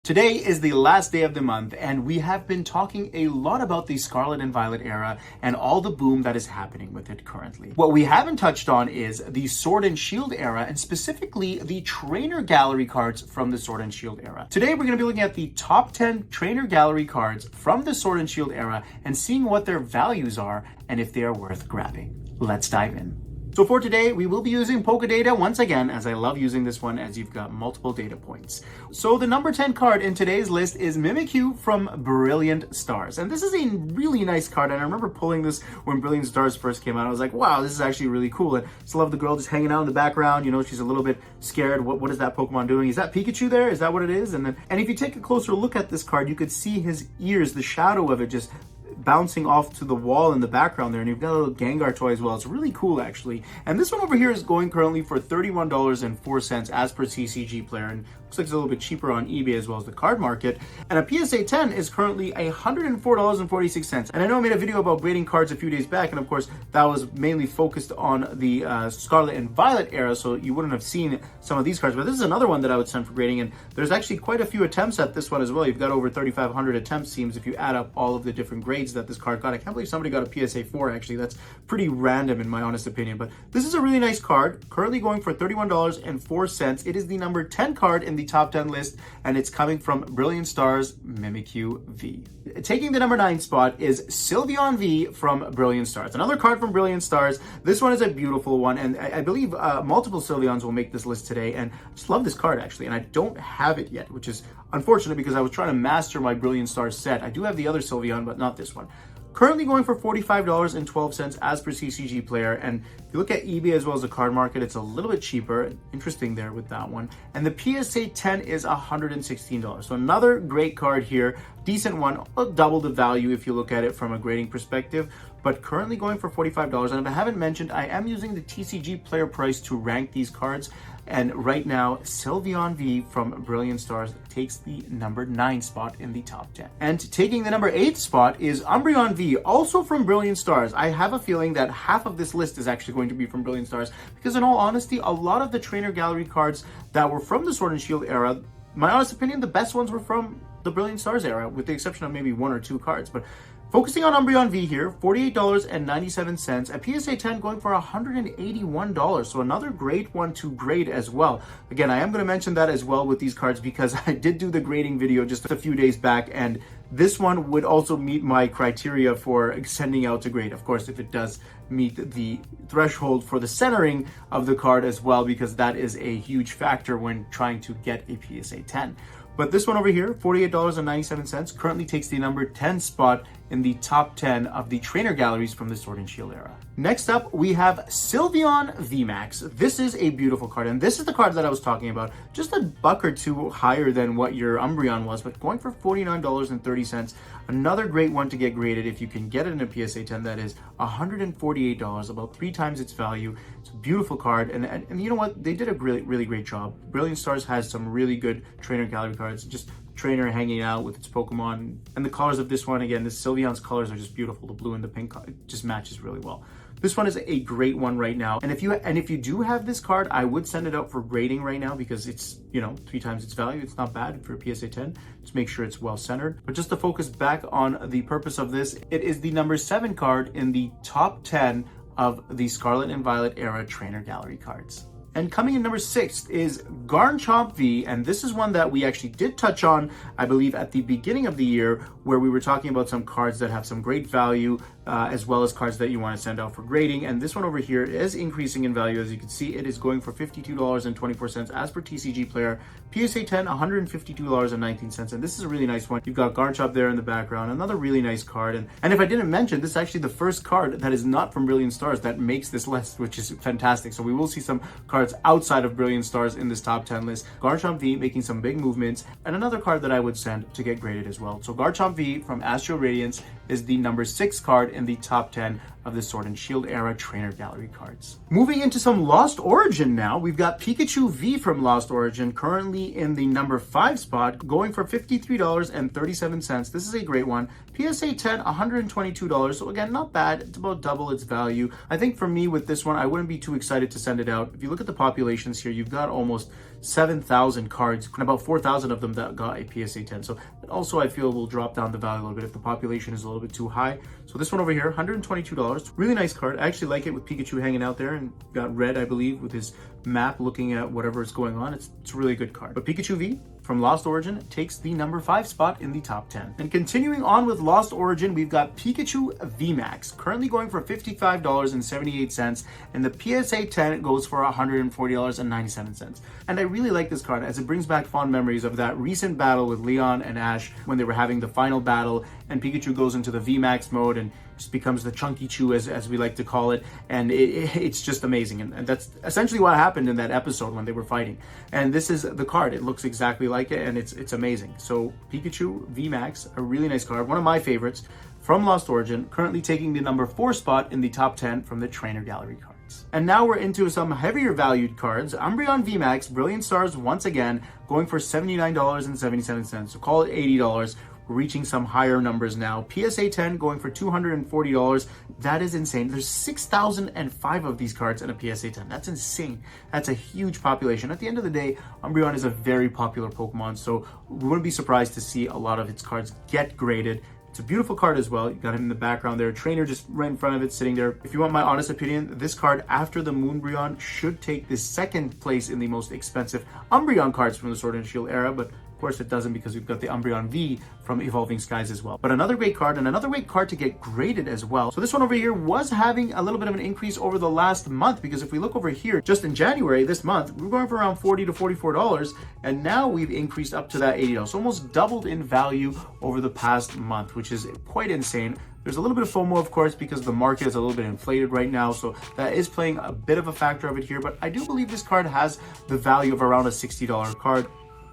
Today is the last day of the month, and we have been talking a lot about the Scarlet and Violet era and all the boom that is happening with it currently. What we haven't touched on is the Sword and Shield era, and specifically the trainer gallery cards from the Sword and Shield era. Today we're going to be looking at the top 10 trainer gallery cards from the Sword and Shield era and seeing what their values are and if they are worth grabbing. Let's dive in. So for today, we will be using Poké Data once again, as I love using this one as you've got multiple data points. So the number 10 card in today's list is Mimikyu from Brilliant Stars. And this is a really nice card, and I remember pulling this when Brilliant Stars first came out. I was like, wow, this is actually really cool. And I just love the girl just hanging out in the background. You know, she's a little bit scared. What is that Pokemon doing? Is that Pikachu there? Is that what it is? And if you take a closer look at this card, you could see his ears, the shadow of it just bouncing off to the wall in the background there, and you've got a little Gengar toy as well. It's really cool actually. And this one over here is going currently for $31.04 as per TCG Player, and looks like it's a little bit cheaper on eBay as well as the card market. And a PSA 10 is currently $104.46. And I know I made a video about grading cards a few days back, and of course that was mainly focused on the Scarlet and Violet era, so you wouldn't have seen some of these cards, but this is another one that I would send for grading, and there's actually quite a few attempts at this one as well. You've got over 3,500 attempts, seems, if you add up all of the different grades that this card got. I can't believe somebody got a PSA 4 actually. That's pretty random in my honest opinion, but this is a really nice card, currently going for $31.04. It is the number 10 card in the top 10 list, and it's coming from Brilliant Stars Mimikyu V. Taking the number 9 spot is Sylveon V from Brilliant Stars. Another card from Brilliant Stars. This one is a beautiful one, and I believe multiple Sylveons will make this list today, and I just love this card actually, and I don't have it yet, which is unfortunate because I was trying to master my Brilliant Stars set. I do have the other Sylveon, but not this one. Currently going for $45.12 as per CCG Player, and if you look at eBay as well as the card market, it's a little bit cheaper. Interesting there with that one. And the PSA 10 is $116. So another great card here, decent one, double the value if you look at it from a grading perspective, but currently going for $45. And if I haven't mentioned, I am using the TCG Player price to rank these cards. And right now, Sylveon V from Brilliant Stars takes the number 9 spot in the top 10. And taking the number 8 spot is Umbreon V, also from Brilliant Stars. I have a feeling that half of this list is actually going to be from Brilliant Stars, because in all honesty, a lot of the trainer gallery cards that were from the Sword and Shield era, my honest opinion, the best ones were from the Brilliant Stars era, with the exception of maybe 1 or 2 cards. But focusing on Umbreon V here, $48.97, a PSA 10 going for $181, so another great one to grade as well. Again, I am going to mention that as well with these cards because I did do the grading video just a few days back, and this one would also meet my criteria for sending out to grade. Of course, if it does meet the threshold for the centering of the card as well, because that is a huge factor when trying to get a PSA 10. But this one over here, $48.97, currently takes the number 10 spot in the top 10 of the trainer galleries from the Sword and Shield era. Next up, we have Sylveon VMAX. This is a beautiful card, and this is the card that I was talking about, just a buck or two higher than what your Umbreon was, but going for $49.30. Another great one to get graded if you can get it in a PSA 10. That is $148, about 3 times its value. It's a beautiful card, and you know what? They did a really great job. Brilliant Stars has some really good trainer gallery cards, just trainer hanging out with its Pokemon, and the colors of this one, again, this Sylveon's colors are just beautiful. The blue and the pink, it just matches really well. This one is a great one right now, and if you do have this card, I would send it out for grading right now because it's, you know, 3 times its value. It's not bad for a PSA 10. Just make sure it's well centered. But just to focus back on the purpose of this, it is the number 7 card in the top 10 of the Scarlet and Violet era trainer gallery cards. And coming in number 6 is Garchomp V, and this is one that we actually did touch on, I believe, at the beginning of the year, where we were talking about some cards that have some great value, as well as cards that you want to send out for grading. And this one over here is increasing in value. As you can see, it is going for $52.24 as per TCG Player. PSA 10, $152.19, and this is a really nice one. You've got Garchomp there in the background, another really nice card. And if I didn't mention, this is actually the first card that is not from Brilliant Stars that makes this list, which is fantastic. So we will see some cards outside of Brilliant Stars in this top 10 list. Garchomp V making some big movements, and another card that I would send to get graded as well. So Garchomp V from Astral Radiance is the number 6 card in the top 10 of the Sword and Shield era trainer gallery cards. Moving into some Lost Origin now, we've got Pikachu V from Lost Origin, currently in the number 5 spot, going for $53.37. This is a great one. PSA 10, $122. So again, not bad. It's about double its value. I think for me with this one, I wouldn't be too excited to send it out. If you look at the populations here, you've got almost 7,000 cards and about 4,000 of them that got a PSA 10. So also I feel will drop down the value a little bit if the population is a little bit too high. So this one over here, $122. Really nice card. I actually like it with Pikachu hanging out there and got red, I believe, with his map looking at whatever is going on. It's a really good card. But Pikachu V from Lost Origin takes the number 5 spot in the top 10. And continuing on with Lost Origin, we've got Pikachu VMAX, currently going for $55.78, and the PSA 10 goes for $140.97. And I really like this card as it brings back fond memories of that recent battle with Leon and Ash when they were having the final battle, and Pikachu goes into the VMAX mode and just becomes the Chunky Chew, as we like to call it, and it's just amazing. And that's essentially what happened in that episode when they were fighting. And this is the card. It looks exactly like it, and it's amazing. So Pikachu VMAX, a really nice card, one of my favorites from Lost Origin, currently taking the number 4 spot in the top 10 from the Trainer Gallery cards. And now we're into some heavier valued cards. Umbreon VMAX, Brilliant Stars once again, going for $79.77, so call it $80. Reaching some higher numbers now. PSA 10 going for $240. That is insane. There's 6,005 of these cards in a PSA 10. That's insane. That's a huge population. At the end of the day, Umbreon is a very popular Pokemon, so we wouldn't be surprised to see a lot of its cards get graded. It's a beautiful card as well. You got him in the background there. Trainer just right in front of it, sitting there. If you want my honest opinion, this card after the Moonbreon should take the second place in the most expensive Umbreon cards from the Sword and Shield era, but of course it doesn't because we've got the Umbreon V from Evolving Skies as well. But another great card, and another great card to get graded as well. So this one over here was having a little bit of an increase over the last month, because if we look over here, just in January this month, we were going for around $40 to $44, and now we've increased up to that $80. So almost doubled in value over the past month, which is quite insane. There's a little bit of FOMO, of course, because the market is a little bit inflated right now, so that is playing a bit of a factor of it here, but I do believe this card has the value of around a $60 card.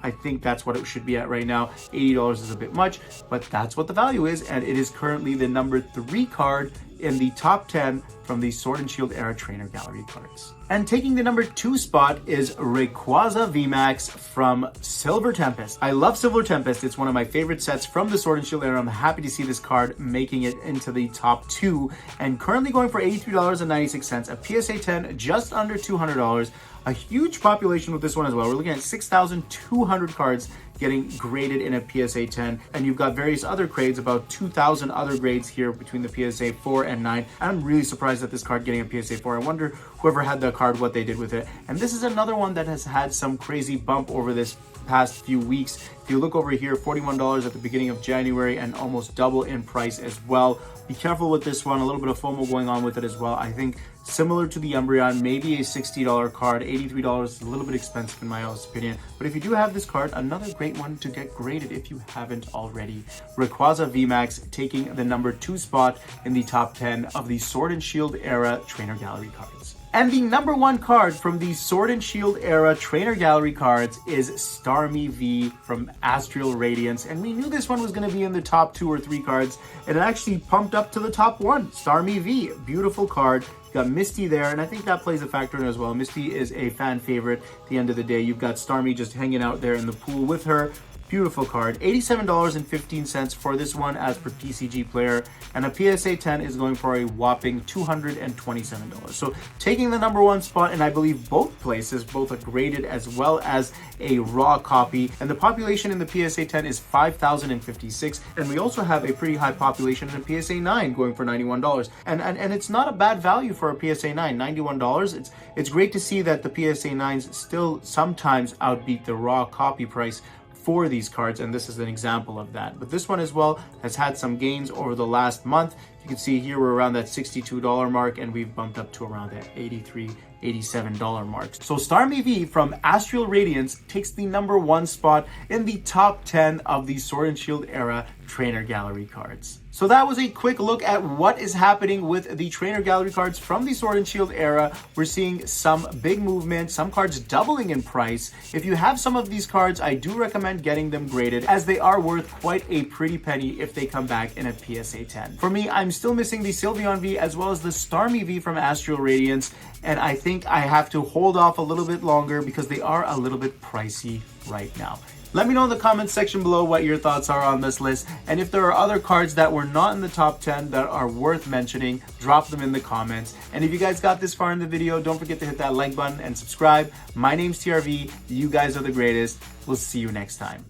I think that's what it should be at right now. $80 is a bit much, but that's what the value is, and it is currently the number 3 card in the top 10 from the Sword and Shield era Trainer Gallery cards. And taking the number 2 spot is Rayquaza VMAX from Silver Tempest. I love Silver Tempest. It's one of my favorite sets from the Sword and Shield era. I'm happy to see this card making it into the top 2 and currently going for $83.96. A PSA 10 just under $200. A huge population with this one as well. We're looking at 6,200 cards getting graded in a PSA 10, and you've got various other grades, about 2,000 other grades here between the PSA 4 and 9. And I'm really surprised at this card getting a PSA 4. I wonder whoever had that card, what they did with it. And this is another one that has had some crazy bump over this past few weeks. If you look over here, $41 at the beginning of January and almost double in price as well. Be careful with this one. A little bit of FOMO going on with it as well. I think similar to the Umbreon, maybe a $60 card. $83 is a little bit expensive in my honest opinion. But if you do have this card, another great one to get graded if you haven't already. Rayquaza VMAX taking the number 2 spot in the top 10 of the Sword and Shield era Trainer Gallery cards. And the number 1 card from the Sword and Shield era Trainer Gallery cards is Starmie V from Astral Radiance. And we knew this one was going to be in the top 2 or 3 cards, and it actually pumped up to the top 1. Starmie V, beautiful card. You got Misty there, and I think that plays a factor in it as well. Misty is a fan favorite at the end of the day. You've got Starmie just hanging out there in the pool with her. Beautiful card. $87.15 for this one as per TCG Player, and a PSA 10 is going for a whopping $227. So taking the number 1 spot, and I believe both places, both a graded as well as a raw copy, and the population in the PSA 10 is 5,056, and we also have a pretty high population in a PSA 9 going for $91. And it's not a bad value for a PSA 9, $91. It's great to see that the PSA 9s still sometimes outbeat the raw copy price for these cards, and this is an example of that. But this one as well has had some gains over the last month. You can see here we're around that $62 mark, and we've bumped up to around that $83, $87 mark. So Starmie V from Astral Radiance takes the number 1 spot in the top 10 of the Sword and Shield era trainer gallery cards. So that was a quick look at what is happening with the trainer gallery cards from the Sword and Shield era. We're seeing some big movement, some cards doubling in price. If you have some of these cards, I do recommend getting them graded, as they are worth quite a pretty penny if they come back in a PSA 10. For me, I'm still missing the Sylveon V as well as the Starmie V from Astral Radiance, and I think I have to hold off a little bit longer because they are a little bit pricey right now. Let me know in the comments section below what your thoughts are on this list, and if there are other cards that were not in the top 10 that are worth mentioning, drop them in the comments. And if you guys got this far in the video, don't forget to hit that like button and subscribe. My name's TRV. You guys are the greatest. We'll see you next time.